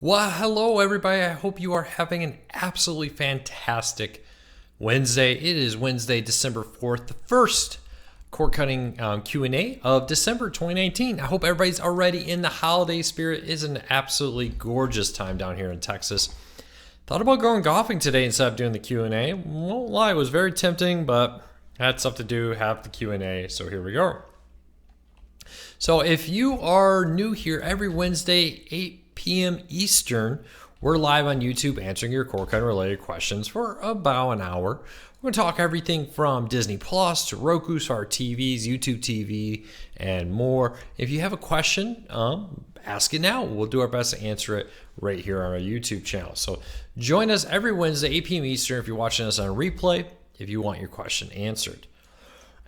Well, hello everybody. I hope you are having an absolutely fantastic Wednesday. It is Wednesday, December 4th, the first cord cutting Q&A of December 2019. I hope everybody's already in the holiday spirit. It is an absolutely gorgeous time down here in Texas. Thought about going golfing today instead of doing the Q&A. Won't lie, it was very tempting, but I had stuff to do, have the Q&A, so here we go. So if you are new here, every Wednesday, 8 p.m. Eastern, we're live on YouTube answering your cord cutting related questions for about an hour. We're going to talk everything from Disney Plus to Roku, smart TVs, YouTube TV, and more. If you have a question, ask it now. We'll do our best to answer it right here on our YouTube channel. So join us every Wednesday, 8 p.m. Eastern, if you're watching us on replay, if you want your question answered.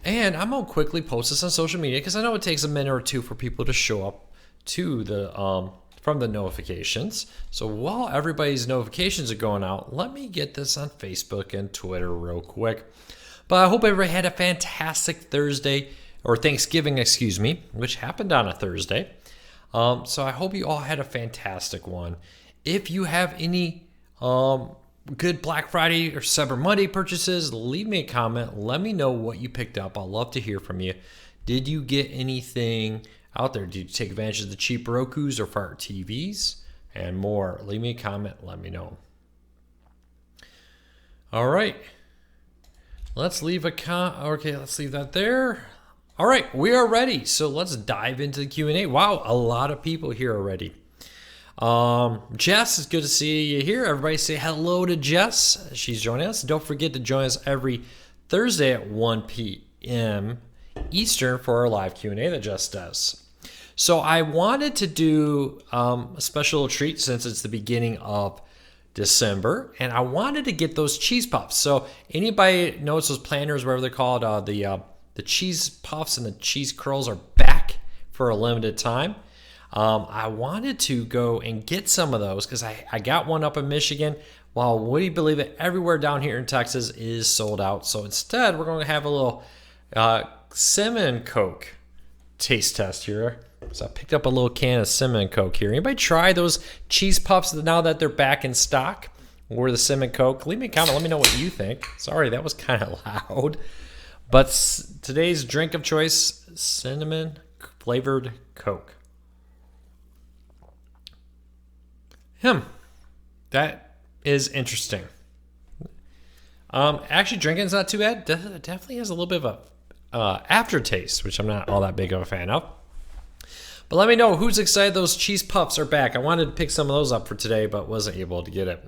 And I'm going to quickly post this on social media because I know it takes a minute or two for people to show up to the from the notifications. So while everybody's notifications are going out, let me get this on Facebook and Twitter real quick. But I hope everybody had a fantastic Thursday, or Thanksgiving, excuse me, which happened on a Thursday. So I hope you all had a fantastic one. If you have any good Black Friday or Cyber Monday purchases, leave me a comment. Let me know what you picked up. I'd love to hear from you. Did you get anything out there? Did you take advantage of the cheap Rokus or Fire TVs and more? Leave me a comment. Let me know. All right. Let's leave let's leave that there. All right, we are ready. So let's dive into the Q&A. Wow, a lot of people here already. Jess, it's good to see you here. Everybody say hello to Jess. She's joining us. Don't forget to join us every Thursday at 1 p.m. Eastern for our live Q&A that Jess does. So I wanted to do a special treat since it's the beginning of December, and I wanted to get those cheese puffs. So anybody knows those planters, whatever they're called, the cheese puffs and the cheese curls are back for a limited time. I wanted to go and get some of those because I got one up in Michigan. Well, would you believe it? Everywhere down here in Texas is sold out. So instead, we're going to have a little cinnamon Coke taste test here. So I picked up a little can of cinnamon Coke here. Anybody try those cheese puffs now that they're back in stock? Or the cinnamon Coke? Leave me a comment. Let me know what you think. Sorry, that was kind of loud. But today's drink of choice, cinnamon flavored Coke. That is interesting. Actually, drinking's not too bad. Definitely has a little bit of a aftertaste, which I'm not all that big of a fan of. But let me know who's excited those cheese puffs are back. I wanted to pick some of those up for today, but wasn't able to get it.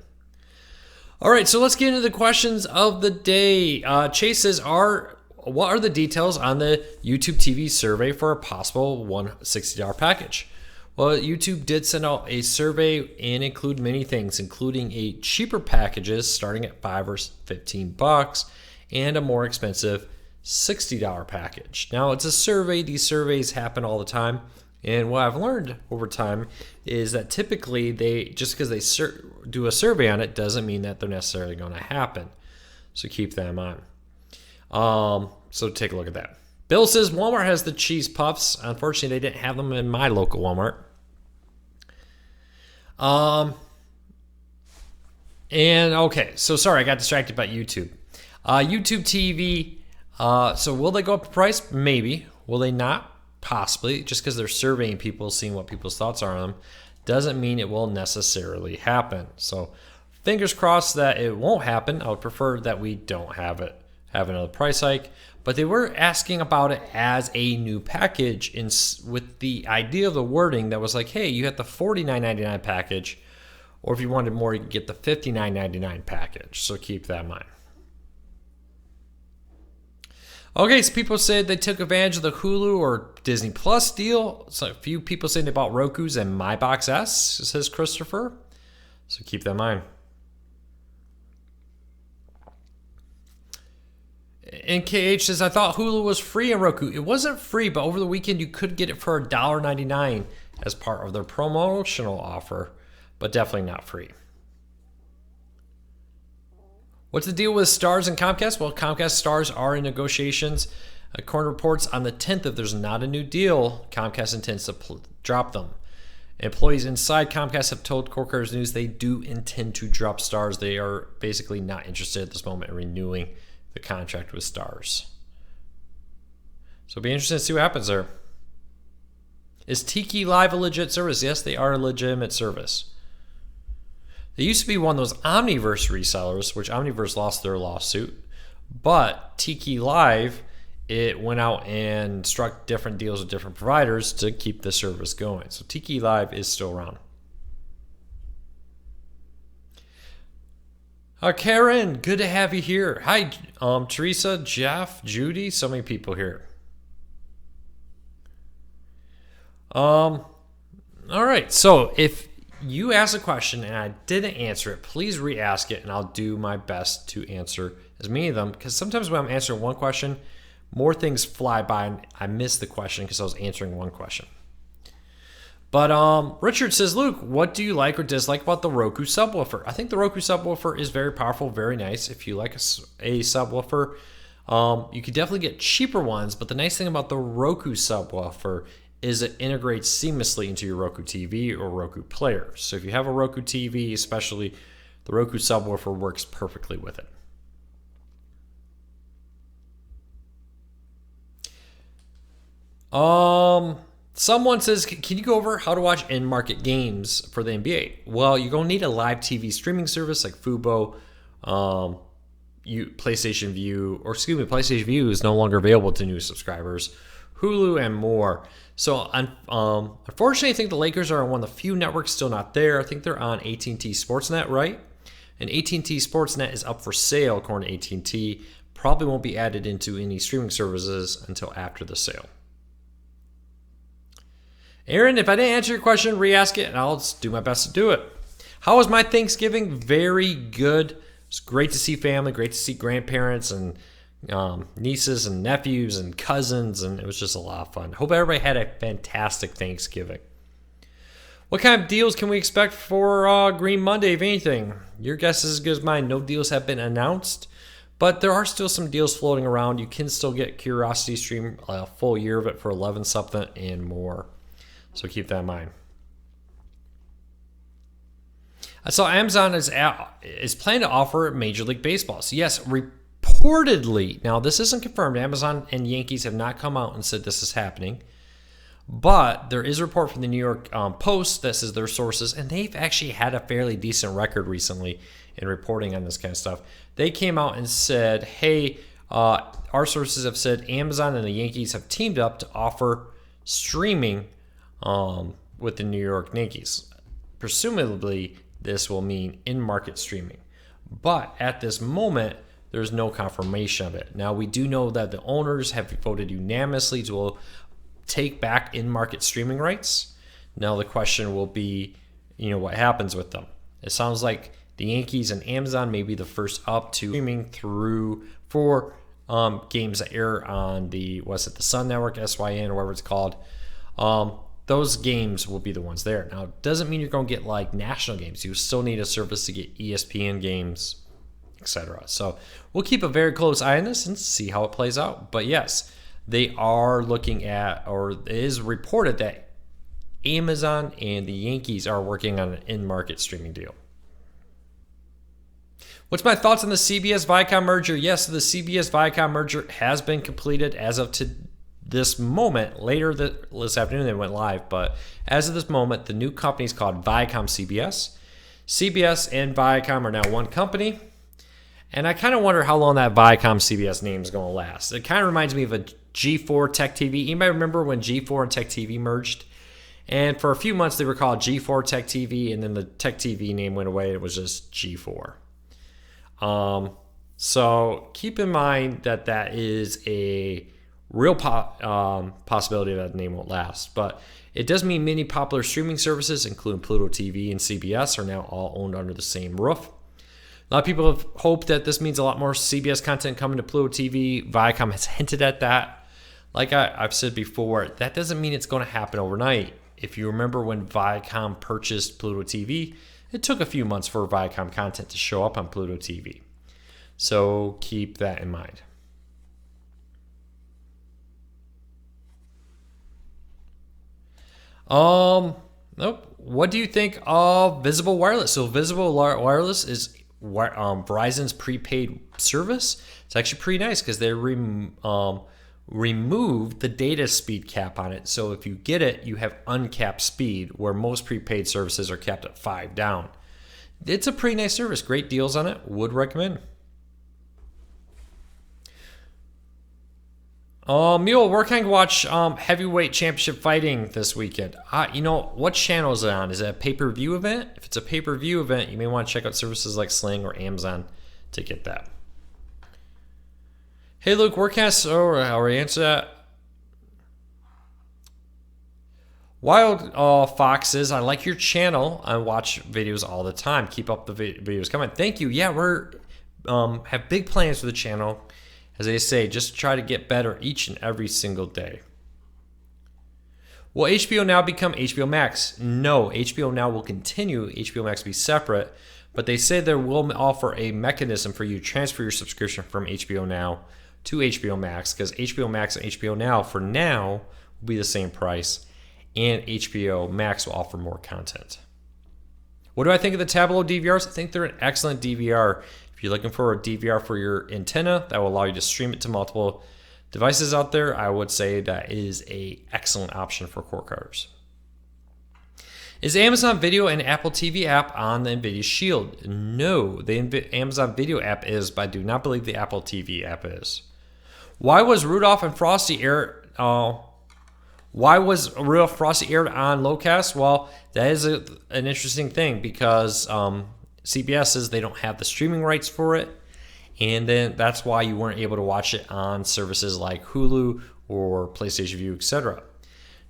All right, so let's get into the questions of the day. Chase says, what are the details on the YouTube TV survey for a possible $160 package? Well, YouTube did send out a survey and include many things, including a cheaper packages starting at $5 or $15 and a more expensive $60 package. Now, it's a survey. These surveys happen all the time. And what I've learned over time is that typically just because they do a survey on it doesn't mean that they're necessarily going to happen. So keep that in mind. So take a look at that. Bill says Walmart has the cheese puffs. Unfortunately, they didn't have them in my local Walmart. And okay, so sorry, I got distracted by YouTube. YouTube TV. So will they go up in price? Maybe. Will they not? Possibly. Just because they're surveying people, seeing what people's thoughts are on them, doesn't mean it will necessarily happen. So fingers crossed that it won't happen. I would prefer that we don't have another price hike. But they were asking about it as a new package with the idea of the wording that was like, hey, you have the $49.99 package, or if you wanted more, you could get the $59.99 package. So keep that in mind. Okay, so people said they took advantage of the Hulu or Disney Plus deal. So a few people saying they bought Rokus and My Box S, says Christopher. So keep that in mind. NKH says, I thought Hulu was free on Roku. It wasn't free, but over the weekend you could get it for $1.99 as part of their promotional offer, but definitely not free. What's the deal with Stars and Comcast? Well, Comcast Stars are in negotiations. According to reports, on the 10th, if there's not a new deal, Comcast intends to drop them. Employees inside Comcast have told Core Cutters News they do intend to drop Stars. They are basically not interested at this moment in renewing the contract with Stars. So it'll be interesting to see what happens there. Is Tiki Live a legit service? Yes, they are a legitimate service. They used to be one of those Omniverse resellers, which Omniverse lost their lawsuit. But Tiki Live, it went out and struck different deals with different providers to keep the service going. So Tiki Live is still around. Karen, good to have you here. Hi, Teresa, Jeff, Judy, so many people here. All right, so if you ask a question and I didn't answer it, please re-ask it and I'll do my best to answer as many of them, because sometimes when I'm answering one question, more things fly by and I miss the question because I was answering one question. But Richard says, Luke, what do you like or dislike about the Roku subwoofer? I think the Roku subwoofer is very powerful, very nice. If you like a subwoofer, you could definitely get cheaper ones, but the nice thing about the Roku subwoofer is it integrates seamlessly into your Roku TV or Roku player. So if you have a Roku TV, especially, the Roku subwoofer works perfectly with it. Someone says, can you go over how to watch in-market games for the NBA? Well, you're going to need a live TV streaming service like Fubo, PlayStation Vue, PlayStation Vue is no longer available to new subscribers, Hulu, and more. So, unfortunately, I think the Lakers are on one of the few networks still not there. I think they're on AT&T Sportsnet, right? And AT&T Sportsnet is up for sale, according to AT&T. Probably won't be added into any streaming services until after the sale. Aaron, if I didn't answer your question, re-ask it, and I'll do my best to do it. How was my Thanksgiving? Very good. It's great to see family, great to see grandparents and nieces and nephews and cousins, and it was just a lot of fun. Hope everybody had a fantastic Thanksgiving. What kind of deals can we expect for Green Monday, if anything? Your guess is as good as mine. No deals have been announced, but there are still some deals floating around. You can still get Curiosity Stream, a full year of it for $11 something and more. So keep that in mind. I saw Amazon is planning to offer Major League Baseball. So yes, reportedly, now this isn't confirmed, Amazon and Yankees have not come out and said this is happening, but there is a report from the New York Post that says their sources, and they've actually had a fairly decent record recently in reporting on this kind of stuff. They came out and said, hey, our sources have said Amazon and the Yankees have teamed up to offer streaming with the New York Yankees. Presumably, this will mean in-market streaming. But at this moment, there's no confirmation of it. Now, we do know that the owners have voted unanimously to take back in-market streaming rights. Now, the question will be, what happens with them? It sounds like the Yankees and Amazon may be the first up to streaming for games that air on the Sun Network, SYN, or whatever it's called. Those games will be the ones there. Now, it doesn't mean you're going to get like national games. You still need a service to get ESPN games, etc. So we'll keep a very close eye on this and see how it plays out. But yes, they are looking at, or it is reported that Amazon and the Yankees are working on an in-market streaming deal. What's my thoughts on the CBS Viacom merger? Yes, the CBS Viacom merger has been completed as of this moment. Later this afternoon they went live, but as of this moment, the new company is called Viacom CBS. CBS and Viacom are now one company, and I kind of wonder how long that Viacom CBS name is going to last. It kind of reminds me of a G4 Tech TV. Anybody remember when G4 and Tech TV merged? And for a few months they were called G4 Tech TV, and then the Tech TV name went away. It was just G4. So keep in mind that is a real possibility that the name won't last, but it does mean many popular streaming services, including Pluto TV and CBS, are now all owned under the same roof. A lot of people have hoped that this means a lot more CBS content coming to Pluto TV. Viacom has hinted at that. Like I've said before, that doesn't mean it's going to happen overnight. If you remember when Viacom purchased Pluto TV, it took a few months for Viacom content to show up on Pluto TV. So keep that in mind. Nope. What do you think of Visible Wireless? So Visible Wireless is Verizon's prepaid service. It's actually pretty nice because they removed the data speed cap on it. So if you get it, you have uncapped speed, where most prepaid services are capped at 5 down. It's a pretty nice service. Great deals on it. Would recommend. Mule, where can I watch heavyweight championship fighting this weekend? You know, what channel is it on? Is it a pay-per-view event? If it's a pay-per-view event, you may want to check out services like Sling or Amazon to get that. Hey, Luke, where can I already answer that? Wild Foxes, I like your channel. I watch videos all the time. Keep up the videos coming. Thank you. Yeah, we're have big plans for the channel. As they say, just try to get better each and every single day. Will HBO Now become HBO Max? No, HBO Now will continue. HBO Max will be separate, but they say they will offer a mechanism for you to transfer your subscription from HBO Now to HBO Max, because HBO Max and HBO Now for now will be the same price, and HBO Max will offer more content. What do I think of the Tableau DVRs? I think they're an excellent DVR. If you're looking for a DVR for your antenna that will allow you to stream it to multiple devices out there, I would say that is an excellent option for cord cutters. Is Amazon Video and Apple TV app on the NVIDIA Shield? No, the Amazon Video app is, but I do not believe the Apple TV app is. Why was Rudolph and Frosty aired? Why was Rudolph Frosty aired on Locast? Well, that is an interesting thing, because CBS says they don't have the streaming rights for it, and then that's why you weren't able to watch it on services like Hulu or PlayStation Vue, etc.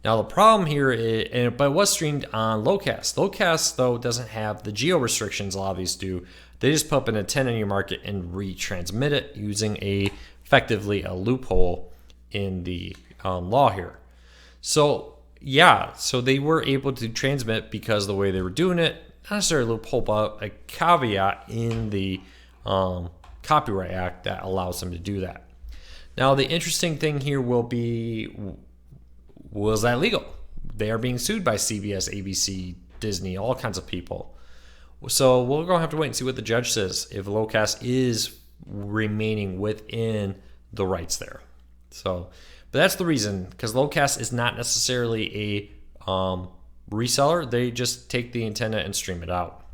Now the problem here is, but it was streamed on Locast. Locast, though, doesn't have the geo restrictions a lot of these do. They just put up an antenna in your market and retransmit it using effectively a loophole in the law here. So yeah, so they were able to transmit because of the way they were doing it. Not necessarily a loophole, but a caveat in the Copyright Act that allows them to do that. Now, the interesting thing here will be, was that legal? They are being sued by CBS, ABC, Disney, all kinds of people. So we're going to have to wait and see what the judge says, if Locast is remaining within the rights there. So, but that's the reason, because Locast is not necessarily a reseller. They just take the antenna and stream it out.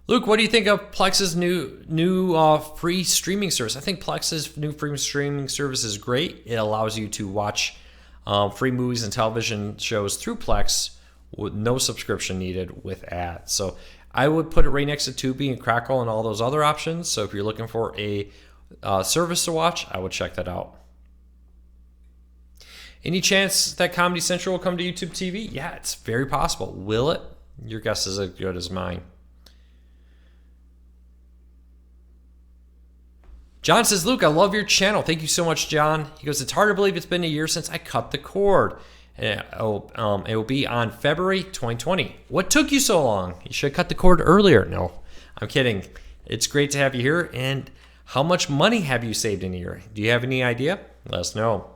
Luke, what do you think of Plex's new free streaming service? I think Plex's new free streaming service is great. It allows you to watch free movies and television shows through Plex with no subscription needed with ads. So I would put it right next to Tubi and Crackle and all those other options. So if you're looking for a service to watch, I would check that out. Any chance that Comedy Central will come to YouTube TV? Yeah, it's very possible. Will it? Your guess is as good as mine. John says, Luke, I love your channel. Thank you so much, John. He goes, it's hard to believe it's been a year since I cut the cord. And it will be on February 2020. What took you so long? You should have cut the cord earlier. No, I'm kidding. It's great to have you here. And how much money have you saved in a year? Do you have any idea? Let us know.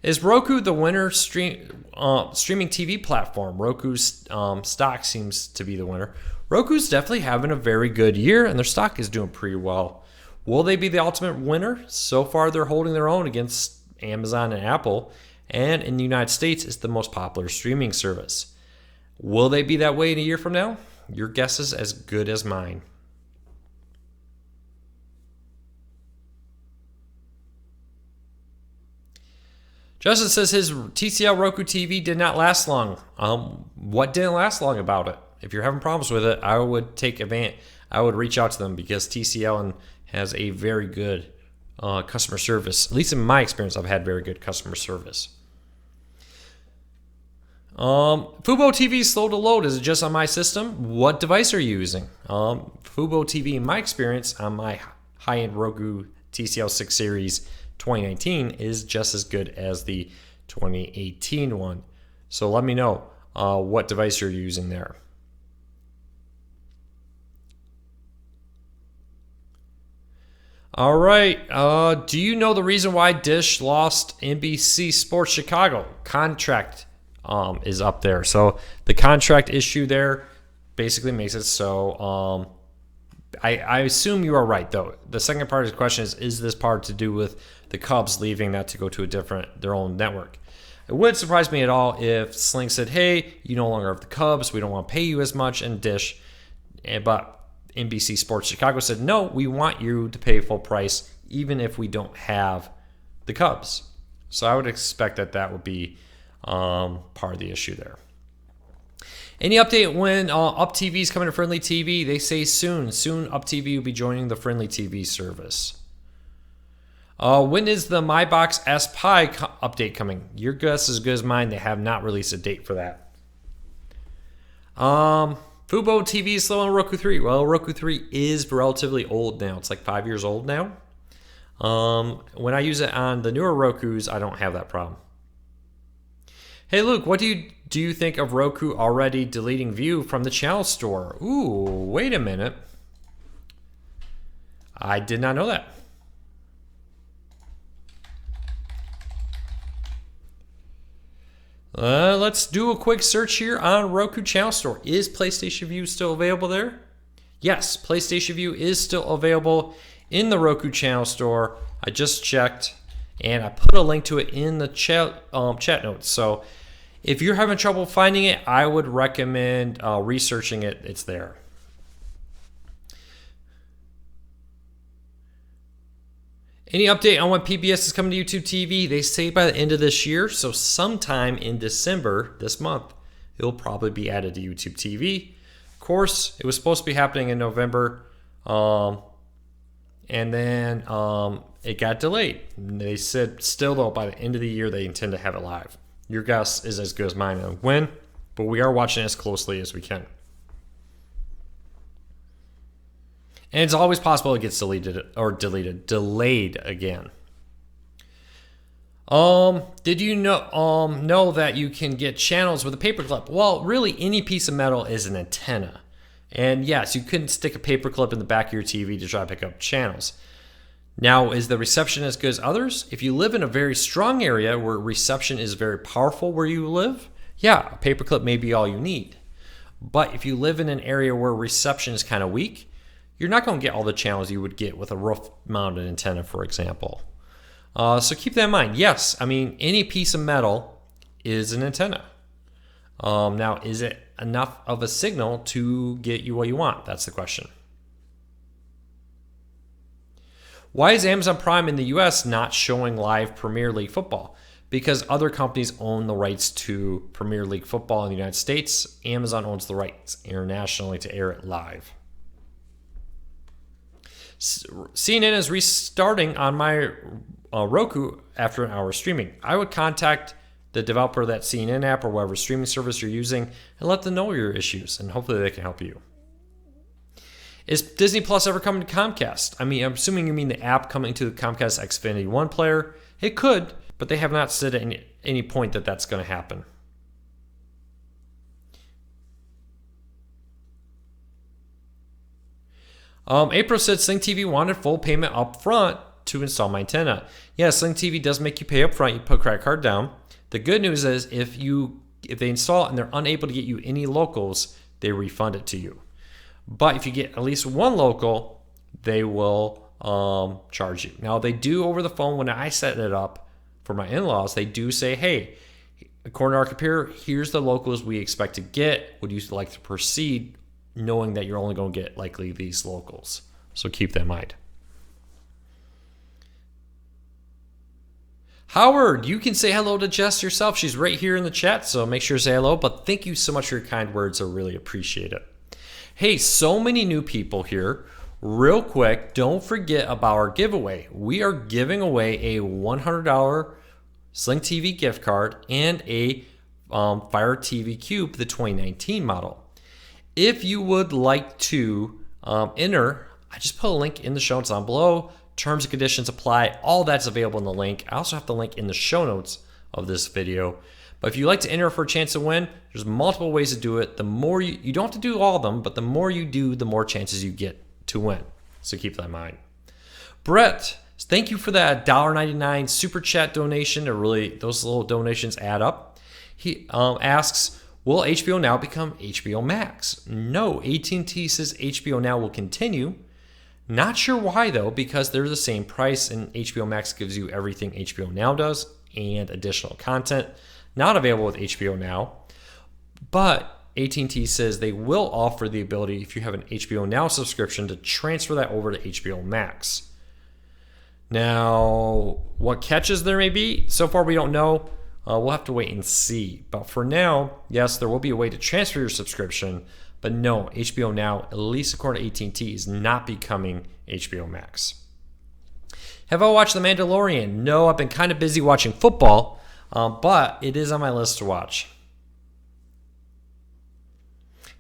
Is Roku the winner streaming TV platform? Roku's stock seems to be the winner. Roku's definitely having a very good year, and their stock is doing pretty well. Will they be the ultimate winner? So far, they're holding their own against Amazon and Apple, and in the United States, it's the most popular streaming service. Will they be that way in a year from now? Your guess is as good as mine. Justin says his TCL Roku TV did not last long. What didn't last long about it? If you're having problems with it, I would take advantage. I would reach out to them, because TCL has a very good customer service. At least in my experience, I've had very good customer service. Fubo TV is slow to load. Is it just on my system? What device are you using? Fubo TV, in my experience, on my high-end Roku TCL 6 Series 2019 is just as good as the 2018 one. So let me know what device you're using there. All right. Do you know the reason why Dish lost NBC Sports Chicago contract is up there. So the contract issue there basically makes it so. I assume you are right, though. The second part of the question is this part to do with the Cubs leaving that to go to their own network? It wouldn't surprise me at all if Sling said, hey, you no longer have the Cubs, we don't want to pay you as much, and Dish, but NBC Sports Chicago said, no, we want you to pay full price even if we don't have the Cubs. So I would expect that would be part of the issue there. Any update when Up TV is coming to Friendly TV? They say soon. Soon Up TV will be joining the Friendly TV service. When is the MyBox S Pi update coming? Your guess is as good as mine. They have not released a date for that. Fubo TV is slow on Roku 3. Well, Roku 3 is relatively old now. It's like 5 years old now. When I use it on the newer Rokus, I don't have that problem. Hey Luke, what do you think of Roku already deleting Vue from the channel store? Ooh, wait a minute. I did not know that. Let's do a quick search here on Roku channel store. Is PlayStation Vue still available there? Yes, PlayStation Vue is still available in the Roku channel store. I just checked, and I put a link to it in the chat notes. So if you're having trouble finding it, I would recommend researching it. It's there. Any update on when PBS is coming to YouTube TV? They say by the end of this year, so sometime in December, this month, it'll probably be added to YouTube TV. Of course, it was supposed to be happening in November, and then it got delayed. They said still, though, by the end of the year, they intend to have it live. Your guess is as good as mine on when, but we are watching as closely as we can. And it's always possible it gets delayed again. Did you know that you can get channels with a paperclip? Well, really, any piece of metal is an antenna. And yes, you couldn't stick a paperclip in the back of your TV to try to pick up channels. Now, is the reception as good as others? If you live in a very strong area where reception is very powerful where you live, yeah, a paperclip may be all you need. But if you live in an area where reception is kind of weak, you're not going to get all the channels you would get with a roof-mounted antenna, for example. So keep that in mind. Yes, I mean, any piece of metal is an antenna. Now, is it enough of a signal to get you what you want? That's the question. Why is Amazon Prime in the US not showing live Premier League football? Because other companies own the rights to Premier League football in the United States. Amazon owns the rights internationally to air it live. CNN is restarting on my Roku after an hour of streaming. I would contact the developer of that CNN app or whatever streaming service you're using and let them know your issues, and hopefully they can help you. Is Disney Plus ever coming to Comcast? I mean, I'm assuming you mean the app coming to the Comcast Xfinity One player. It could, but they have not said at any point that that's going to happen. April said Sling TV wanted full payment up front to install my antenna. Yeah, Sling TV does make you pay up front. You put a credit card down. The good news is if they install it and they're unable to get you any locals, they refund it to you. But if you get at least one local, they will charge you. Now, they do over the phone when I set it up for my in-laws, they do say, hey, according to our computer, here's the locals we expect to get. Would you like to proceed knowing that you're only going to get likely these locals? So keep that in mind. Howard, you can say hello to Jess yourself. She's right here in the chat, so make sure to say hello. But thank you so much for your kind words. I really appreciate it. Hey, so many new people here. Real quick, don't forget about our giveaway. We are giving away a $100 Sling TV gift card and a Fire TV Cube, the 2019 model. If you would like to enter, I just put a link in the show notes down below. Terms and conditions apply. All that's available in the link. I also have the link in the show notes of this video. But if you'd like to enter for a chance to win, there's multiple ways to do it. The more you don't have to do all of them, but the more you do, the more chances you get to win. So keep that in mind. Brett, thank you for that $1.99 super chat donation. Those little donations add up. He asks, will HBO Now become HBO Max? No, AT&T says HBO Now will continue. Not sure why though, because they're the same price and HBO Max gives you everything HBO Now does and additional content not available with HBO Now. But AT&T says they will offer the ability, if you have an HBO Now subscription, to transfer that over to HBO Max. Now, what catches there may be, so far we don't know. We'll have to wait and see. But for now, yes, there will be a way to transfer your subscription. But no, HBO Now, at least according to AT&T, is not becoming HBO Max. Have I watched The Mandalorian? No, I've been kind of busy watching football, but it is on my list to watch.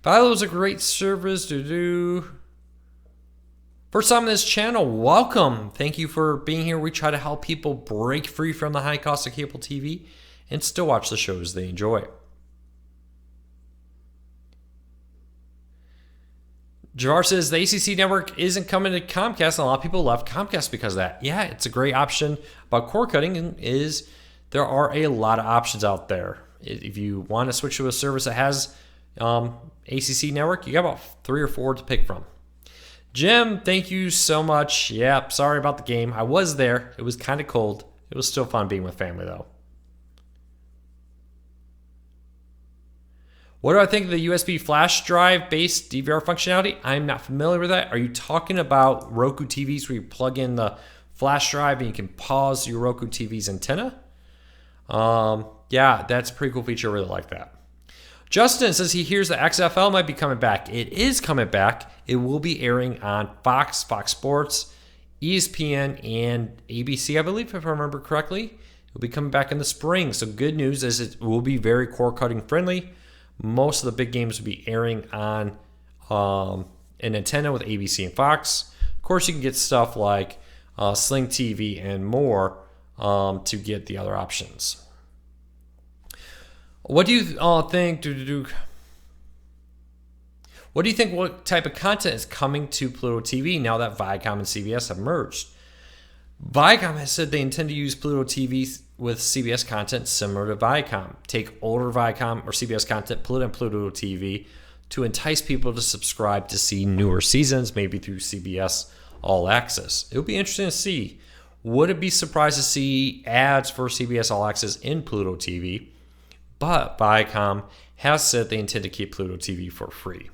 Philo is a great service to do. First time on this channel, welcome. Thank you for being here. We try to help people break free from the high cost of cable TV and still watch the shows they enjoy. Javar says the ACC network isn't coming to Comcast, and a lot of people left Comcast because of that. Yeah, it's a great option. But cord cutting is there are a lot of options out there. If you want to switch to a service that has ACC network, you got about 3 or 4 to pick from. Jim, thank you so much. Yeah, sorry about the game. I was there. It was kind of cold. It was still fun being with family, though. What do I think of the USB flash drive-based DVR functionality? I'm not familiar with that. Are you talking about Roku TVs where you plug in the flash drive and you can pause your Roku TV's antenna? Yeah, that's a pretty cool feature. I really like that. Justin says he hears the XFL might be coming back. It is coming back. It will be airing on Fox, Fox Sports, ESPN, and ABC, I believe, if I remember correctly. It will be coming back in the spring. So good news is it will be very cord cutting friendly. Most of the big games will be airing on an antenna with ABC and Fox. Of course, you can get stuff like Sling TV and more to get the other options. What do you think? What do you think? What type of content is coming to Pluto TV now that Viacom and CBS have merged? Viacom has said they intend to use Pluto TV with CBS content similar to Viacom. Take older Viacom or CBS content, put it on Pluto TV to entice people to subscribe to see newer seasons, maybe through CBS All Access. It would be interesting to see. Would it be surprised to see ads for CBS All Access in Pluto TV? But Viacom has said they intend to keep Pluto TV for free.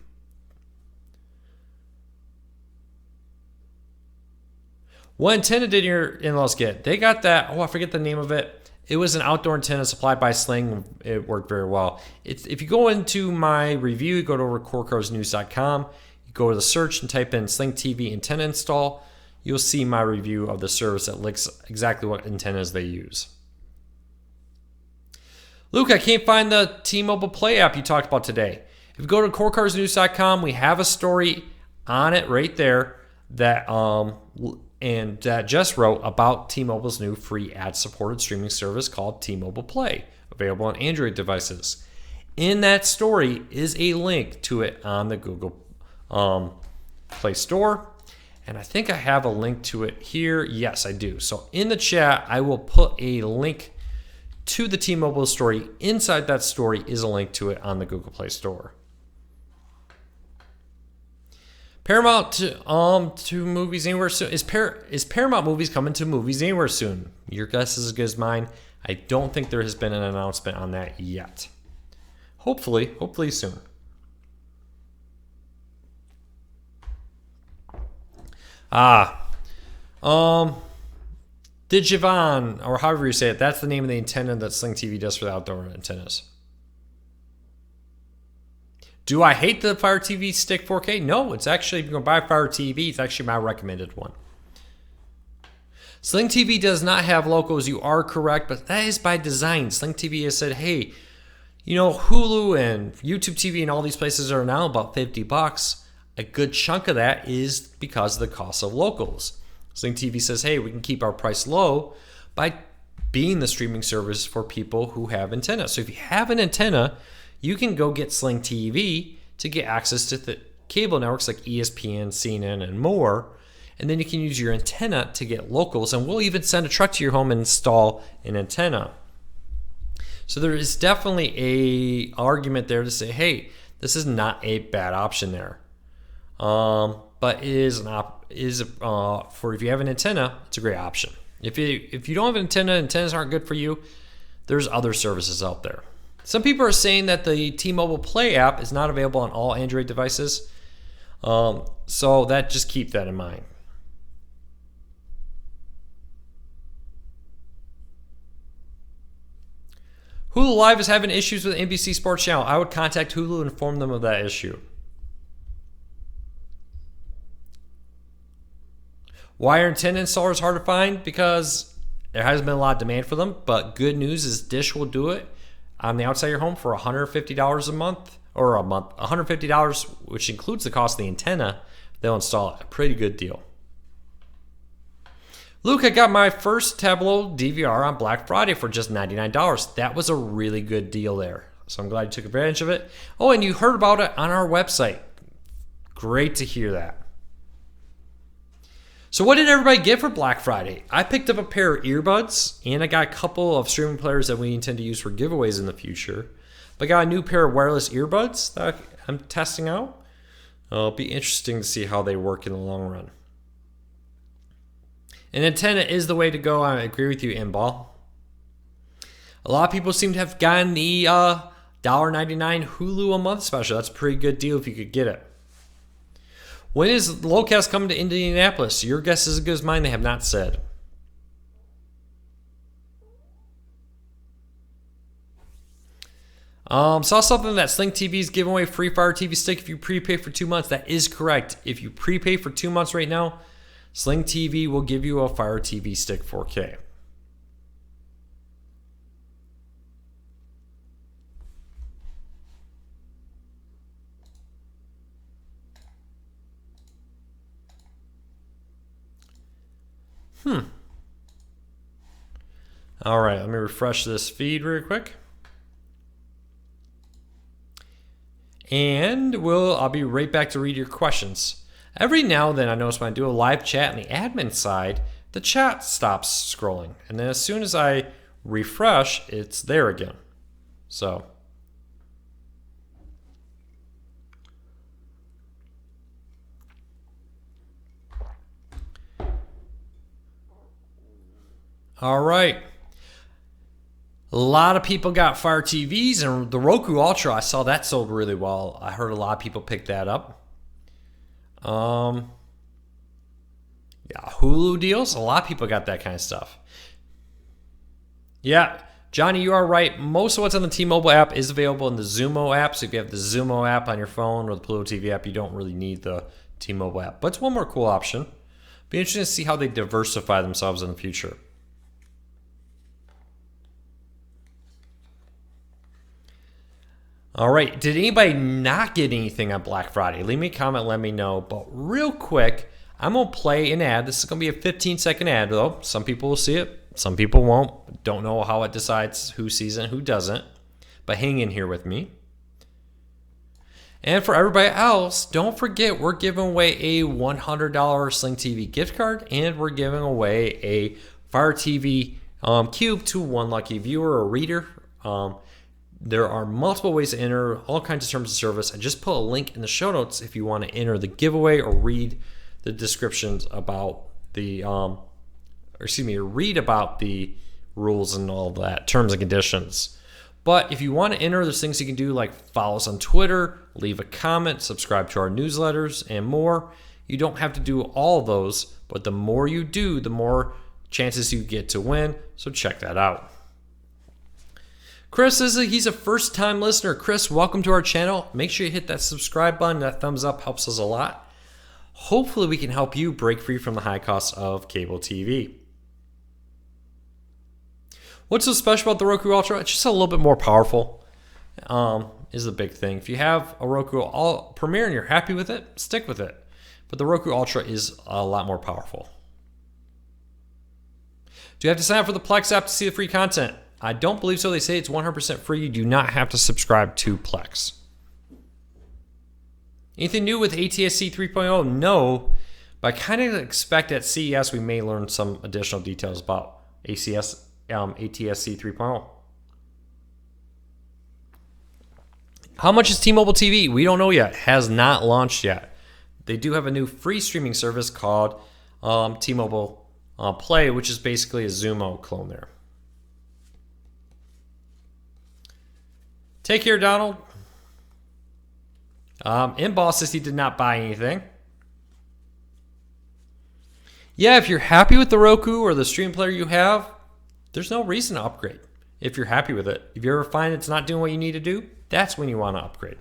What antenna did your in-laws get? They got that, I forget the name of it. It was an outdoor antenna supplied by Sling. It worked very well. If you go into my review, you go to recordcarsnews.com, you go to the search and type in Sling TV antenna install, you'll see my review of the service that links exactly what antennas they use. Luke, I can't find the T-Mobile Play app you talked about today. If you go to recordcarsnews.com, we have a story on it right there that just wrote about T-Mobile's new free ad-supported streaming service called T-Mobile Play, available on Android devices. In that story is a link to it on the Google Play Store, and I think I have a link to it here. Yes, I do. So in the chat, I will put a link to the T-Mobile story. Inside that story is a link to it on the Google Play Store. Paramount to movies anywhere soon. Is Paramount Movies coming to movies anywhere soon? Your guess is as good as mine. I don't think there has been an announcement on that yet. Hopefully soon. Digivan, or however you say it, that's the name of the antenna that Sling TV does for the outdoor antennas. Do I hate the Fire TV Stick 4K? No, it's actually, if you're going to buy a Fire TV, it's actually my recommended one. Sling TV does not have locals, you are correct, but that is by design. Sling TV has said, hey, you know, Hulu and YouTube TV and all these places are now about $50. A good chunk of that is because of the cost of locals. Sling TV says, hey, we can keep our price low by being the streaming service for people who have antennas. So if you have an antenna, you can go get Sling TV to get access to the cable networks like ESPN, CNN, and more. And then you can use your antenna to get locals. And we'll even send a truck to your home and install an antenna. So there is definitely a argument there to say, hey, this is not a bad option there. But it is for if you have an antenna, it's a great option. If you don't have an antenna, antennas aren't good for you, there's other services out there. Some people are saying that the T-Mobile Play app is not available on all Android devices. So just keep that in mind. Hulu Live is having issues with NBC Sports Channel. I would contact Hulu and inform them of that issue. Why are antenna installers hard to find? Because there hasn't been a lot of demand for them. But good news is Dish will do it on the outside of your home for $150 a month, or a month, $150, which includes the cost of the antenna. They'll install it. A pretty good deal. Luke, I got my first Tableau DVR on Black Friday for just $99. That was a really good deal there. So I'm glad you took advantage of it. Oh, and you heard about it on our website. Great to hear that. So what did everybody get for Black Friday? I picked up a pair of earbuds, and I got a couple of streaming players that we intend to use for giveaways in the future. But I got a new pair of wireless earbuds that I'm testing out. It'll be interesting to see how they work in the long run. An antenna is the way to go. I agree with you, Inball. A lot of people seem to have gotten the $1.99 Hulu a month special. That's a pretty good deal if you could get it. When is Locast coming to Indianapolis? Your guess is as good as mine. They have not said. Saw something that Sling TV is giving away free Fire TV stick if you prepay for 2 months. That is correct. If you prepay for 2 months right now, Sling TV will give you a Fire TV stick 4K. All right, let me refresh this feed real quick. And I'll be right back to read your questions. Every now and then I notice when I do a live chat on the admin side, the chat stops scrolling. And then as soon as I refresh, it's there again. So all right. A lot of people got Fire TVs, and the Roku Ultra, I saw that sold really well. I heard a lot of people pick that up. Yeah, Hulu deals, a lot of people got that kind of stuff. Yeah, Johnny, you are right. Most of what's on the T-Mobile app is available in the Xumo app. So if you have the Xumo app on your phone or the Pluto TV app, you don't really need the T-Mobile app. But it's one more cool option. Be interesting to see how they diversify themselves in the future. All right, did anybody not get anything on Black Friday? Leave me a comment, let me know. But real quick, I'm going to play an ad. This is going to be a 15-second ad, though. Some people will see it, some people won't. Don't know how it decides who sees it and who doesn't. But hang in here with me. And for everybody else, don't forget we're giving away a $100 Sling TV gift card, and we're giving away a Fire TV Cube to one lucky viewer or reader. There are multiple ways to enter, all kinds of terms of service. I just put a link in the show notes if you want to enter the giveaway or read the descriptions about read about the rules and all that, terms and conditions. But if you want to enter, there's things you can do like follow us on Twitter, leave a comment, subscribe to our newsletters, and more. You don't have to do all of those, but the more you do, the more chances you get to win. So check that out. Chris he's a first-time listener. Chris, welcome to our channel. Make sure you hit that subscribe button. That thumbs up helps us a lot. Hopefully we can help you break free from the high cost of cable TV. What's so special about the Roku Ultra? It's just a little bit more powerful, is the big thing. If you have a Roku Premier and you're happy with it, stick with it. But the Roku Ultra is a lot more powerful. Do you have to sign up for the Plex app to see the free content? I don't believe so. They say it's 100% free. You do not have to subscribe to Plex. Anything new with ATSC 3.0? No, but I kind of expect at CES we may learn some additional details about ATSC 3.0. How much is T-Mobile TV? We don't know yet. Has not launched yet. They do have a new free streaming service called T-Mobile Play, which is basically a Xumo clone there. Take care, Donald. Inball says he did not buy anything. Yeah, if you're happy with the Roku or the stream player you have, there's no reason to upgrade if you're happy with it. If you ever find it's not doing what you need to do, that's when you want to upgrade.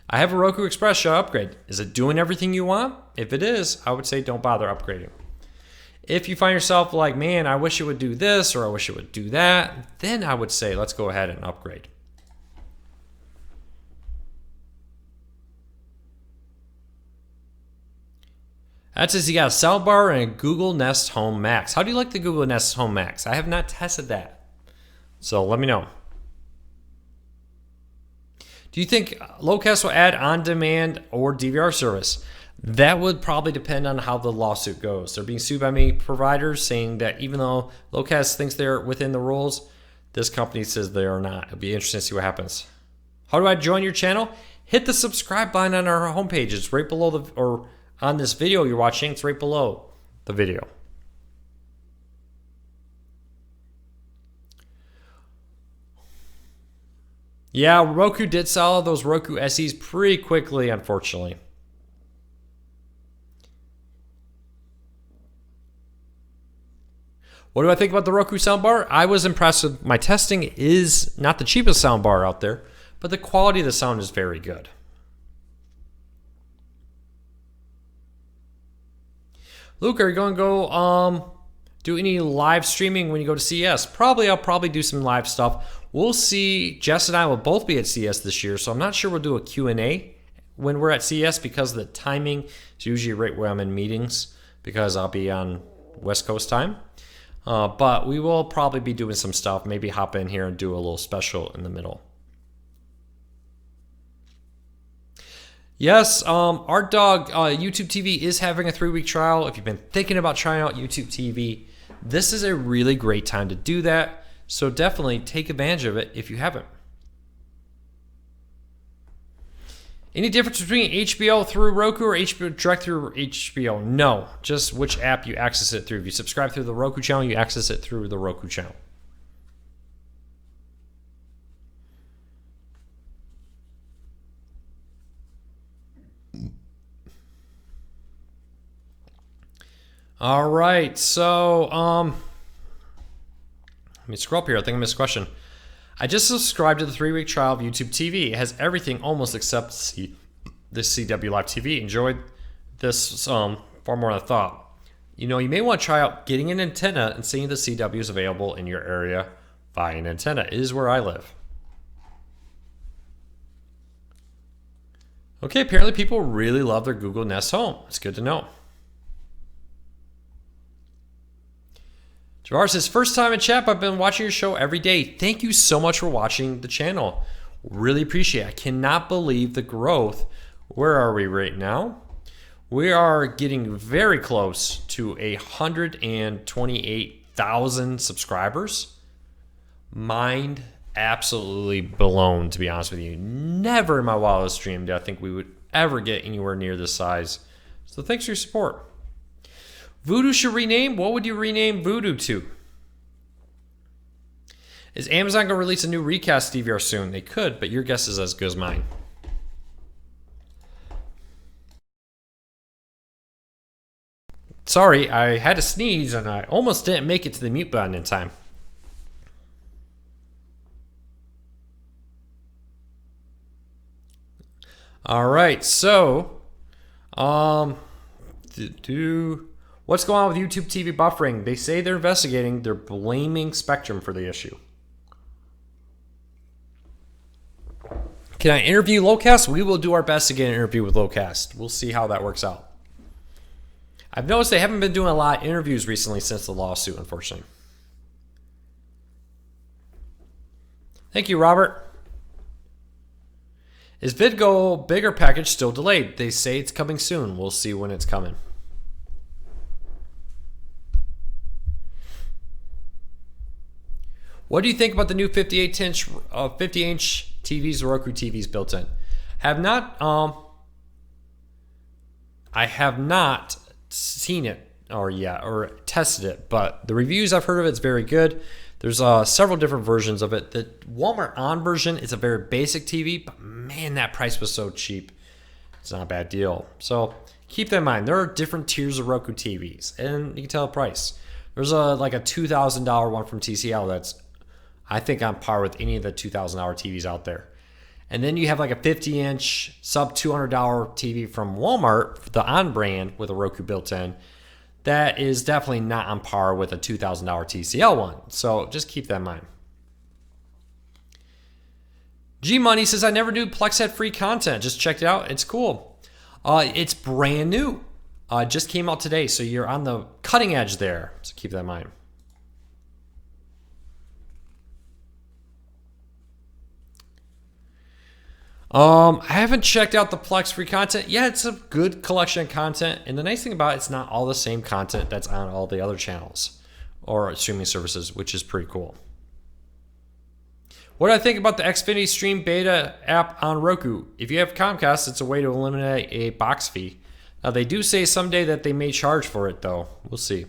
I have a Roku Express, should I upgrade? Is it doing everything you want? If it is, I would say don't bother upgrading. If you find yourself like, man, I wish it would do this or I wish it would do that, then I would say let's go ahead and upgrade. That says you got a soundbar and a Google Nest Home Max. How do you like the Google Nest Home Max? I have not tested that. So let me know. Do you think Locast will add on-demand or DVR service? That would probably depend on how the lawsuit goes. They're being sued by many providers saying that even though Locast thinks they're within the rules, this company says they are not. It'll be interesting to see what happens. How do I join your channel? Hit the subscribe button on our homepage. It's right below the, or on this video you're watching, it's right below the video. Yeah, Roku did sell those Roku SEs pretty quickly, unfortunately. What do I think about the Roku soundbar? I was impressed with my testing. It is not the cheapest soundbar out there, but the quality of the sound is very good. Luke, are you going to go do any live streaming when you go to CES? Probably. I'll probably do some live stuff. We'll see. Jess and I will both be at CES this year, so I'm not sure we'll do a Q&A when we're at CES because of the timing. It's usually right where I'm in meetings because I'll be on West Coast time. But we will probably be doing some stuff. Maybe hop in here and do a little special in the middle. Yes, our dog YouTube TV is having a 3-week trial. If you've been thinking about trying out YouTube TV, this is a really great time to do that. So definitely take advantage of it if you haven't. Any difference between HBO through Roku or HBO direct through HBO? No, just which app you access it through. If you subscribe through the Roku channel, you access it through the Roku channel. All right, so let me scroll up here. I think I missed a question. I just subscribed to the 3-week trial of YouTube TV. It has everything almost except the CW Live TV. Enjoyed this far more than I thought. You know, you may want to try out getting an antenna and seeing the CWs available in your area via an antenna. It is where I live. Okay, apparently people really love their Google Nest Home. It's good to know. Javar says, first time in chat, but I've been watching your show every day. Thank you so much for watching the channel. Really appreciate it. I cannot believe the growth. Where are we right now? We are getting very close to 128,000 subscribers. Mind absolutely blown, to be honest with you. Never in my wildest dream did I think we would ever get anywhere near this size. So thanks for your support. Voodoo should rename? What would you rename Voodoo to? Is Amazon going to release a new recast DVR soon? They could, but your guess is as good as mine. Sorry, I had to sneeze and I almost didn't make it to the mute button in time. All right, so what's going on with YouTube TV buffering? They say they're investigating. They're blaming Spectrum for the issue. Can I interview Locast? We will do our best to get an interview with Locast. We'll see how that works out. I've noticed they haven't been doing a lot of interviews recently since the lawsuit, unfortunately. Thank you, Robert. Is VidGo bigger package still delayed? They say it's coming soon. We'll see when it's coming. What do you think about the new 50-inch TVs, Roku TVs built in? I have not seen it or tested it, but the reviews I've heard of it's very good. There's several different versions of it. The Walmart On version is a very basic TV, but man, that price was so cheap. It's not a bad deal. So keep that in mind. There are different tiers of Roku TVs, and you can tell the price. There's a $2,000 one from TCL that's, I think, on par with any of the $2,000 TVs out there. And then you have like a 50-inch sub $200 TV from Walmart, the On brand with a Roku built in. That is definitely not on par with a $2,000 TCL one. So just keep that in mind. G Money says, I never knew Plex had free content. Just checked it out. It's cool. It's brand new. Just came out today. So you're on the cutting edge there. So keep that in mind. I haven't checked out the Plex free content. Yeah, it's a good collection of content. And the nice thing about it's not all the same content that's on all the other channels or streaming services, which is pretty cool. What do I think about the Xfinity Stream Beta app on Roku? If you have Comcast, it's a way to eliminate a box fee. Now, they do say someday that they may charge for it, though. We'll see.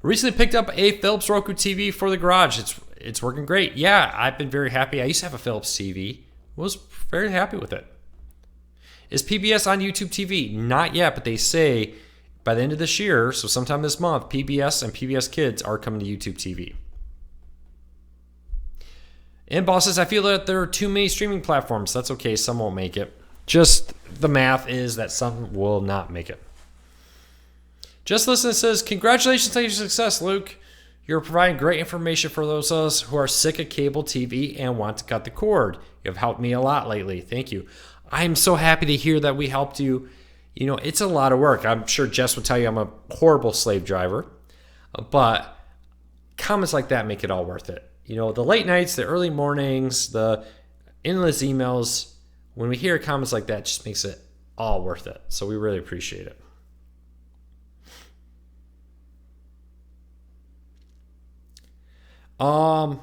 Recently picked up a Philips Roku TV for the garage. It's working great. Yeah, I've been very happy. I used to have a Philips TV. Was very happy with it. Is PBS on YouTube TV? Not yet, but they say by the end of this year, so sometime this month, PBS and PBS Kids are coming to YouTube TV. And Boss says, I feel that there are too many streaming platforms. That's okay. Some won't make it. Just the math is that some will not make it. Just Listen says, congratulations on your success, Luke. You're providing great information for those of us who are sick of cable TV and want to cut the cord. You have helped me a lot lately. Thank you. I'm so happy to hear that we helped you. You know, it's a lot of work. I'm sure Jess would tell you I'm a horrible slave driver, but comments like that make it all worth it. You know, the late nights, the early mornings, the endless emails, when we hear comments like that, it just makes it all worth it. So we really appreciate it. Could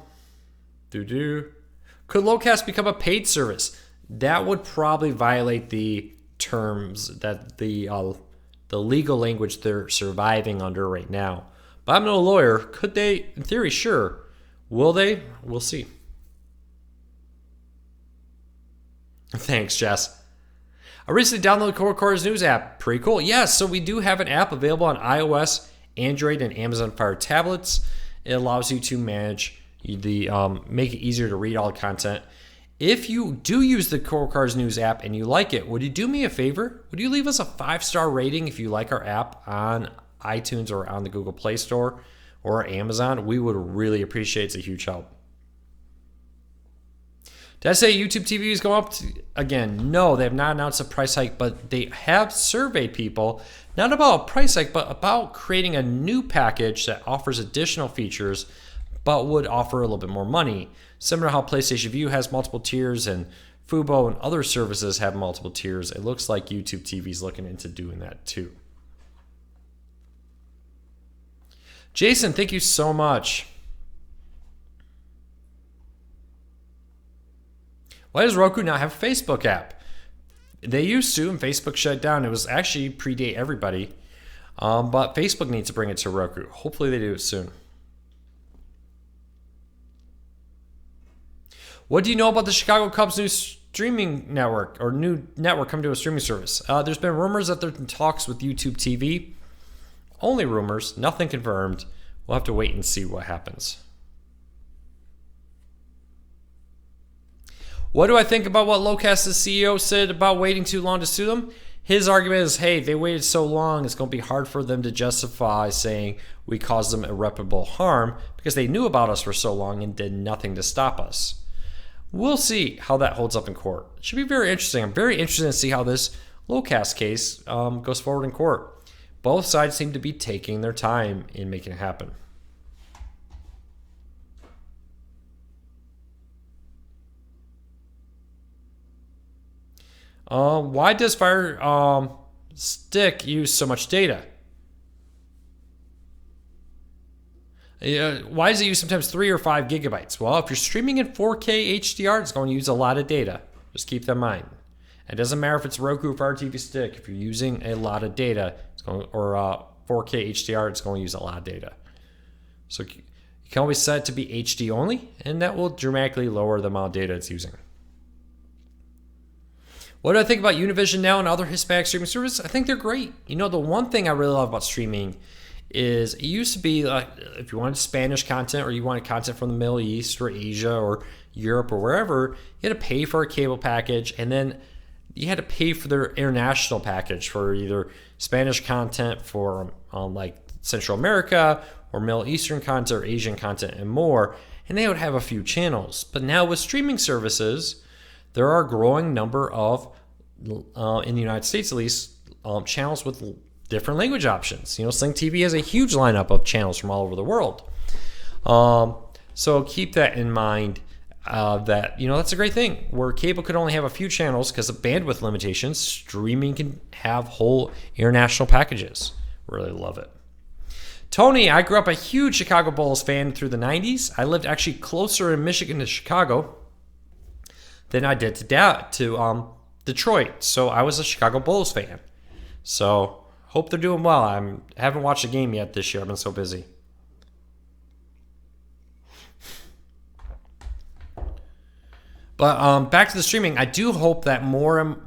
Locast become a paid service? That would probably violate the terms that the legal language they're surviving under right now. But I'm no lawyer. Could they? In theory, sure. Will they? We'll see. Thanks, Jess. I recently downloaded Core Cores News app. Pretty cool. Yes, so we do have an app available on iOS, Android, and Amazon Fire tablets. It allows you to manage the make it easier to read all the content. If you do use the Core Cars News app and you like it, would you do me a favor? Would you leave us a 5-star rating if you like our app on iTunes or on the Google Play Store or Amazon? We would really appreciate it. It's a huge help. Did I say YouTube TV is going up again? No, they have not announced a price hike, but they have surveyed people, not about a price hike, but about creating a new package that offers additional features, but would offer a little bit more money. Similar to how PlayStation Vue has multiple tiers and Fubo and other services have multiple tiers, it looks like YouTube TV is looking into doing that too. Jason, thank you so much. Why does Roku not have a Facebook app? They used to, and Facebook shut down. It was actually predate everybody. But Facebook needs to bring it to Roku. Hopefully they do it soon. What do you know about the Chicago Cubs' new streaming network or new network coming to a streaming service? There's been rumors that they're in talks with YouTube TV. Only rumors, nothing confirmed. We'll have to wait and see what happens. What do I think about what Locast's CEO said about waiting too long to sue them? His argument is, hey, they waited so long, it's going to be hard for them to justify saying we caused them irreparable harm because they knew about us for so long and did nothing to stop us. We'll see how that holds up in court. It should be very interesting. I'm very interested to see how this Locast case goes forward in court. Both sides seem to be taking their time in making it happen. Why does Fire Stick use so much data? Why does it use sometimes 3 or 5 gigabytes? Well, if you're streaming in 4K HDR, it's going to use a lot of data. Just keep that in mind. It doesn't matter if it's Roku or Fire TV stick. If you're using a lot of data, or 4K HDR, it's going to use a lot of data. So you can always set it to be HD only, and that will dramatically lower the amount of data it's using. What do I think about Univision Now and other Hispanic streaming services? I think they're great. The one thing I really love about streaming is it used to be like if you wanted Spanish content or you wanted content from the Middle East or Asia or Europe or wherever, you had to pay for a cable package, and then you had to pay for their international package for either Spanish content for like Central America or Middle Eastern content or Asian content and more, and they would have a few channels. But now with streaming services, there are a growing number of, in the United States at least, channels with different language options. Sling TV has a huge lineup of channels from all over the world. So keep that in mind. That's a great thing. Where cable could only have a few channels because of bandwidth limitations, streaming can have whole international packages. Really love it. Tony, I grew up a huge Chicago Bulls fan through the 90s. I lived actually closer in Michigan to Chicago than I did to Detroit. So I was a Chicago Bulls fan. So hope they're doing well. I haven't watched a game yet this year. I've been so busy. But back to the streaming, I do hope that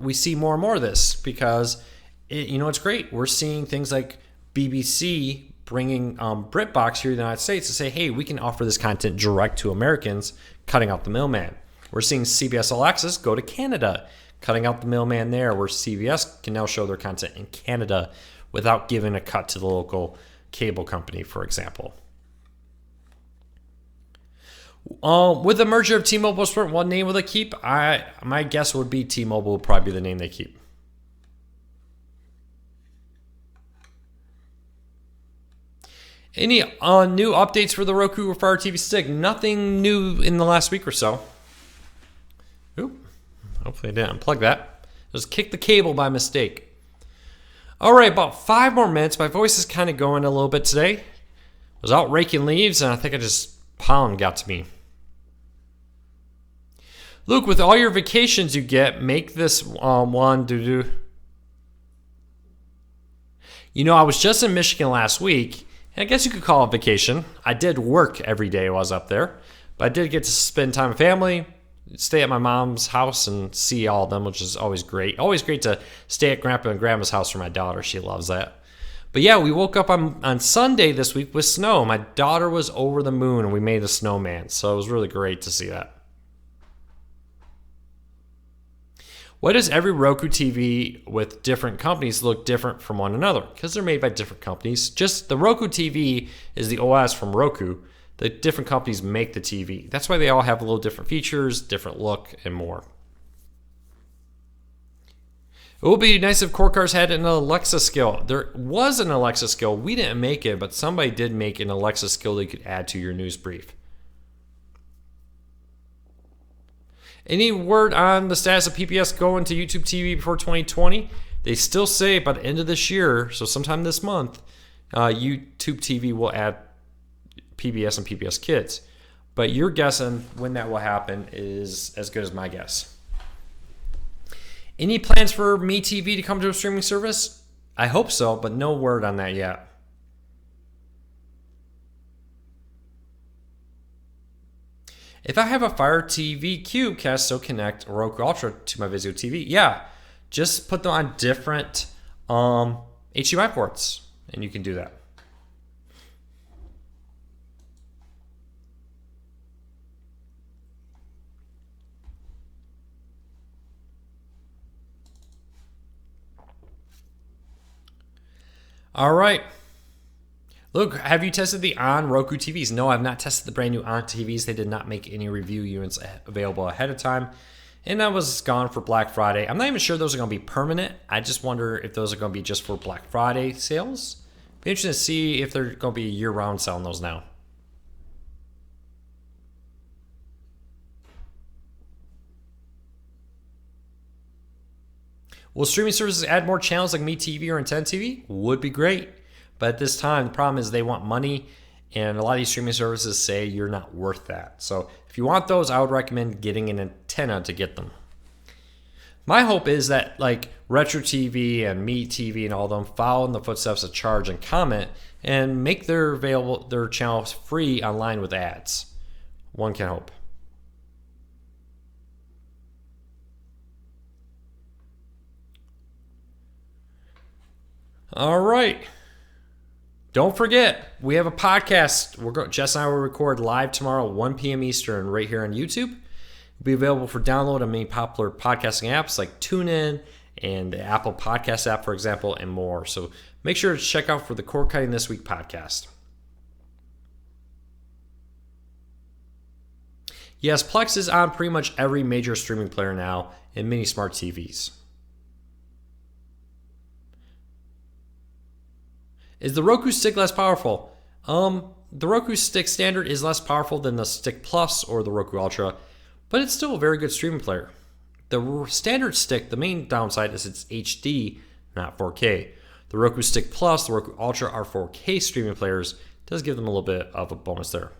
we see more and more of this because it's great. We're seeing things like BBC bringing BritBox here in the United States to say, hey, we can offer this content direct to Americans, cutting out the middleman. We're seeing CBS All Access go to Canada, cutting out the middleman there, where CBS can now show their content in Canada without giving a cut to the local cable company, for example. With the merger of T-Mobile and Sprint, what name will they keep? My guess would be T-Mobile will probably be the name they keep. Any new updates for the Roku or Fire TV stick? Nothing new in the last week or so. Oop. Hopefully I didn't unplug that. Just kicked the cable by mistake. All right, about 5 more minutes. My voice is kind of going a little bit today. I was out raking leaves, and I think pollen got to me. Luke, with all your vacations you get, make this one do. I was just in Michigan last week, and I guess you could call it vacation. I did work every day while I was up there, but I did get to spend time with family, stay at my mom's house and see all of them, which is always great. Always great to stay at Grandpa and Grandma's house for my daughter. She loves that. But yeah, we woke up on Sunday this week with snow. My daughter was over the moon and we made a snowman. So it was really great to see that. Why does every Roku TV with different companies look different from one another? Because they're made by different companies. Just the Roku TV is the OS from Roku. The different companies make the TV. That's why they all have a little different features, different look, and more. It would be nice if Core Cars had an Alexa skill. There was an Alexa skill. We didn't make it, but somebody did make an Alexa skill that you could add to your news brief. Any word on the status of PBS going to YouTube TV before 2020? They still say by the end of this year, so sometime this month, YouTube TV will add PBS and PBS Kids. But your guess on when that will happen is as good as my guess. Any plans for MeTV to come to a streaming service? I hope so, but no word on that yet. If I have a Fire TV Cube, can I still connect Roku Ultra to my Vizio TV? Yeah, just put them on different HDMI ports, and you can do that. All right. Look, have you tested the On Roku TVs? No, I've not tested the brand new On TVs. They did not make any review units available ahead of time. And that was gone for Black Friday. I'm not even sure those are going to be permanent. I just wonder if those are going to be just for Black Friday sales. Be interesting to see if they're going to be year-round selling those now. Will streaming services add more channels like MeTV or Intent TV? Would be great. But at this time, the problem is they want money And a lot of these streaming services say you're not worth that. So if you want those, I would recommend getting an antenna to get them. My hope is that like Retro TV and Me TV and all of them follow in the footsteps of Charge and Comment and make their channels free online with ads. One can hope. All right. Don't forget, we have a podcast. Jess and I will record live tomorrow, 1 p.m. Eastern, right here on YouTube. It'll be available for download on many popular podcasting apps like TuneIn and the Apple Podcast app, for example, and more. So make sure to check out for the Cord Cutting This Week podcast. Yes, Plex is on pretty much every major streaming player now and many smart TVs. Is the Roku Stick less powerful? The Roku Stick Standard is less powerful than the Stick Plus or the Roku Ultra, but it's still a very good streaming player. The Standard Stick, the main downside is it's HD, not 4K. The Roku Stick Plus, the Roku Ultra are 4K streaming players. It does give them a little bit of a bonus there.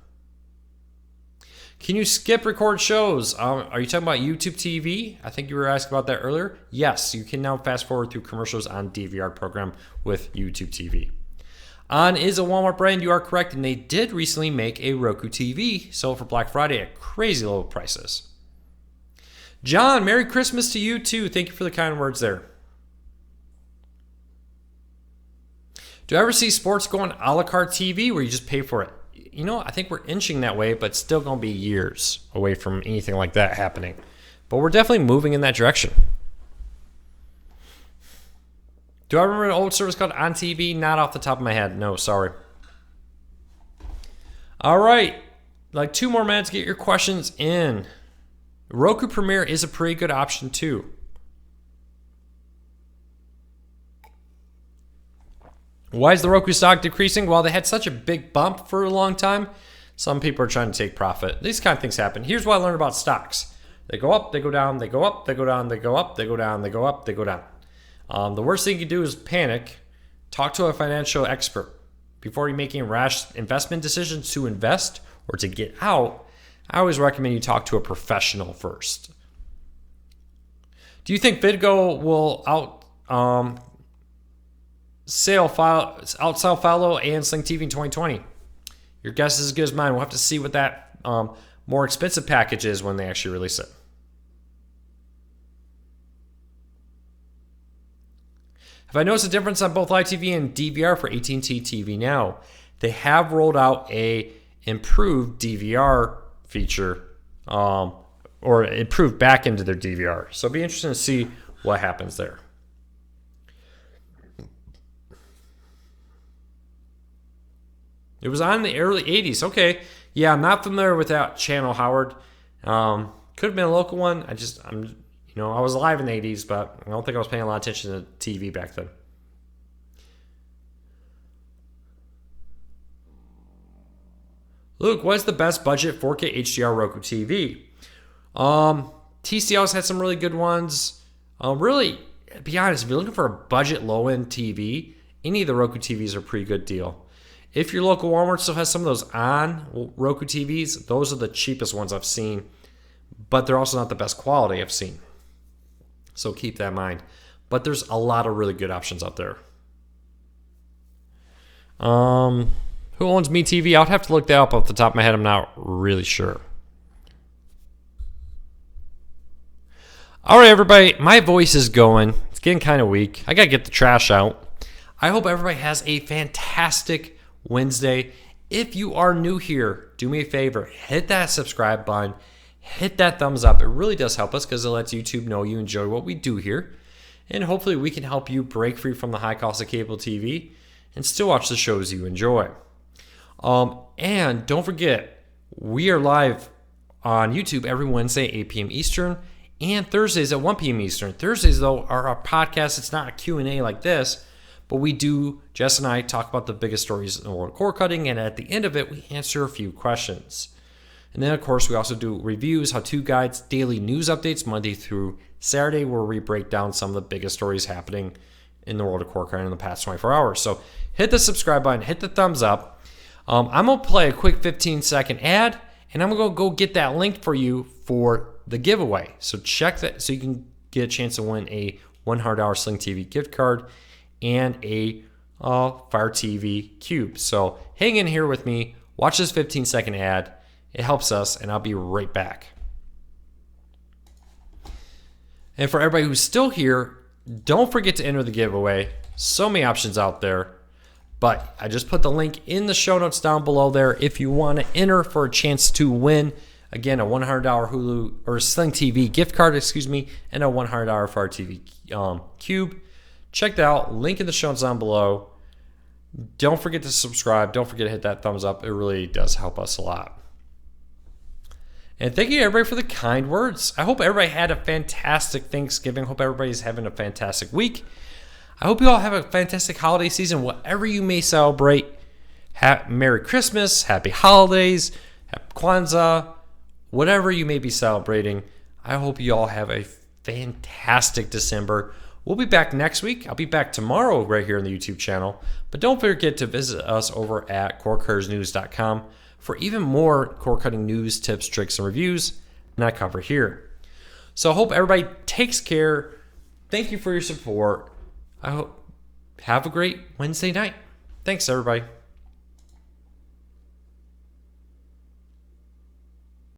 Can you skip record shows? Are you talking about YouTube TV? I think you were asking about that earlier. Yes, you can now fast forward through commercials on DVR program with YouTube TV. On is a Walmart brand, you are correct, and they did recently make a Roku TV sold for Black Friday at crazy low prices. John, Merry Christmas to you too. Thank you for the kind words there. Do you ever see sports go on a la carte TV where you just pay for it? You know, I think we're inching that way, but still going to be years away from anything like that happening. But we're definitely moving in that direction. Do I remember an old service called On TV? Not off the top of my head. No, sorry. All right. Like 2 more minutes to get your questions in. Roku Premiere is a pretty good option too. Why is the Roku stock decreasing? Well, they had such a big bump for a long time. Some people are trying to take profit. These kind of things happen. Here's what I learned about stocks. They go up, they go down, they go up, they go down, they go up, they go down, they go up, they go down. The worst thing you can do is panic. Talk to a financial expert. Before you're making rash investment decisions to invest or to get out, I always recommend you talk to a professional first. Do you think Vidgo will outsell Follow and Sling TV in 2020? Your guess is as good as mine. We'll have to see what that more expensive package is when they actually release it. Have I noticed a difference on both live TV and DVR for AT&T TV Now? They have rolled out a improved DVR feature, or improved back into their DVR. So it'll be interesting to see what happens there. It was on in the early 80s. Okay. Yeah, I'm not familiar with that channel, Howard. Could have been a local one. I was alive in the 80s, but I don't think I was paying a lot of attention to TV back then. Luke, what's the best budget 4K HDR Roku TV? TCL's had some really good ones. Really, to be honest, if you're looking for a budget low-end TV, any of the Roku TVs are a pretty good deal. If your local Walmart still has some of those on Roku TVs, those are the cheapest ones I've seen, but they're also not the best quality I've seen. So keep that in mind. But there's a lot of really good options out there. Who owns Me TV? I would have to look that up off the top of my head. I'm not really sure. All right, everybody. My voice is going. It's getting kind of weak. I got to get the trash out. I hope everybody has a fantastic Wednesday. If you are new here, do me a favor. Hit that subscribe button. Hit that thumbs up. It really does help us because it lets YouTube know you enjoy what we do here. And hopefully we can help you break free from the high cost of cable TV and still watch the shows you enjoy. And don't forget, we are live on YouTube every Wednesday, 8 p.m. Eastern, and Thursdays at 1 p.m. Eastern. Thursdays, though, are our podcast. It's not a Q&A like this, but we do, Jess and I, talk about the biggest stories in the world of cord cutting, and at the end of it, we answer a few questions. And then, of course, we also do reviews, how-to guides, daily news updates, Monday through Saturday, where we break down some of the biggest stories happening in the world of cord cutting in the past 24 hours. So hit the subscribe button, hit the thumbs up. I'm going to play a quick 15-second ad, and I'm going to go get that link for you for the giveaway. So check that so you can get a chance to win a $100 Sling TV gift card and a Fire TV Cube. So hang in here with me. Watch this 15-second ad. It helps us, and I'll be right back. And for everybody who's still here, don't forget to enter the giveaway. So many options out there. But I just put the link in the show notes down below there if you want to enter for a chance to win. Again, a $100 Hulu or Sling TV gift card, and a $100 Fire TV Cube. Check that out. Link in the show notes down below. Don't forget to subscribe. Don't forget to hit that thumbs up. It really does help us a lot. And thank you everybody for the kind words. I hope everybody had a fantastic Thanksgiving. Hope everybody's having a fantastic week. I hope you all have a fantastic holiday season, whatever you may celebrate. Merry Christmas, Happy Holidays, Happy Kwanzaa, whatever you may be celebrating. I hope you all have a fantastic December. We'll be back next week. I'll be back tomorrow right here on the YouTube channel. But don't forget to visit us over at cordcuttersnews.com for even more cord cutting news, tips, tricks, and reviews than I cover here. So I hope everybody takes care. Thank you for your support. I hope have a great Wednesday night. Thanks, everybody.